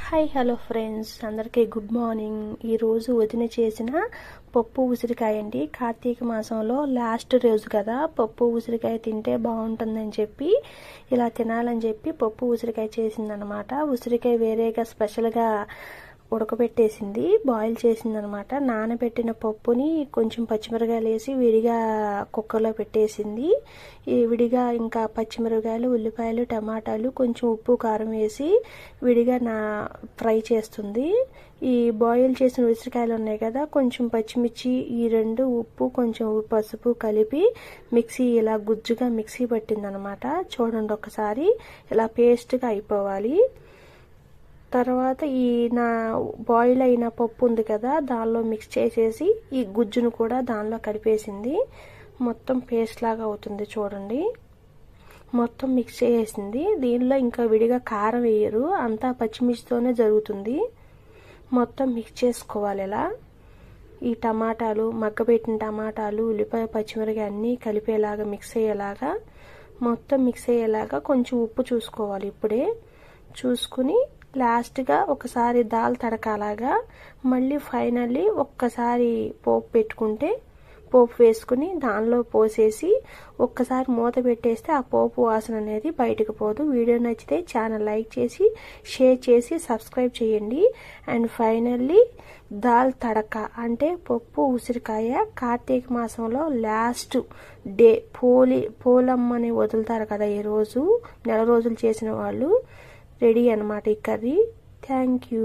Hi hello friends, అందరికీ good morning. ఈరోజు వదిన చేసిన పప్పు ఉసిరికాయ అండి. కార్తీక మాసంలో లాస్ట్ రోజు కదా, పప్పు ఉసిరికాయ తింటే బాగుంటుందని చెప్పి ఇలా తినాలని చెప్పి పప్పు ఉసిరికాయ చేసిందనమాట. ఉసిరికాయ వేరేగా స్పెషల్గా ఉడకబెట్టేసింది, బాయిల్ చేసిందనమాట. నానబెట్టిన పప్పుని కొంచెం పచ్చిమిరకాయలు వేసి విడిగా కుక్కర్లో పెట్టేసింది. ఈ విడిగా ఇంకా పచ్చిమిరకాయలు, ఉల్లిపాయలు, టమాటాలు, కొంచెం ఉప్పు కారం వేసి విడిగా ఫ్రై చేస్తుంది. ఈ బాయిల్ చేసిన ఉసిరికాయలు ఉన్నాయి కదా, కొంచెం పచ్చిమిర్చి, ఈ రెండు ఉప్పు, కొంచెం పసుపు కలిపి మిక్సీ ఇలా గుజ్జుగా మిక్సీ పట్టిందనమాట. చూడండి ఒకసారి, ఇలా పేస్ట్గా అయిపోవాలి. తర్వాత ఈ బాయిల్ అయిన పప్పు ఉంది కదా, దానిలో మిక్స్ చేసేసి ఈ గుజ్జును కూడా దానిలో కలిపేసింది. మొత్తం పేస్ట్ లాగా అవుతుంది చూడండి. మొత్తం మిక్స్ చేసేసింది. దీనిలో ఇంకా విడిగా కారం వేయరు, అంతా పచ్చిమిర్చితోనే జరుగుతుంది. మొత్తం మిక్స్ చేసుకోవాలి ఇలా. ఈ టమాటాలు, మగ్గబెట్టిన టమాటాలు, ఉల్లిపాయ, పచ్చిమిరకాయ అన్నీ కలిపేలాగా మిక్స్ అయ్యేలాగా, మొత్తం మిక్స్ అయ్యేలాగా కొంచెం ఉప్పు చూసుకోవాలి. ఇప్పుడే చూసుకుని లాస్ట్గా ఒకసారి దాల్ తడకాలాగా మళ్ళీ ఫైనల్లీ ఒక్కసారి పోపు వేసుకుని దానిలో పోసేసి ఒక్కసారి మూత పెట్టేస్తే ఆ పోపు వాసన అనేది బయటకు పోదు. వీడియో నచ్చితే ఛానల్ లైక్ చేసి, షేర్ చేసి, సబ్స్క్రైబ్ చేయండి. అండ్ ఫైనల్లీ దాల్ తడక అంటే పప్పు ఉసిరికాయ కార్తీక మాసంలో లాస్ట్ డే పోలమ్మని వదులుతారు కదా, ఈ రోజు నెల రోజులు చేసిన వాళ్ళు రెడీ అన్నమాట ఈ కర్రీ. Thank you.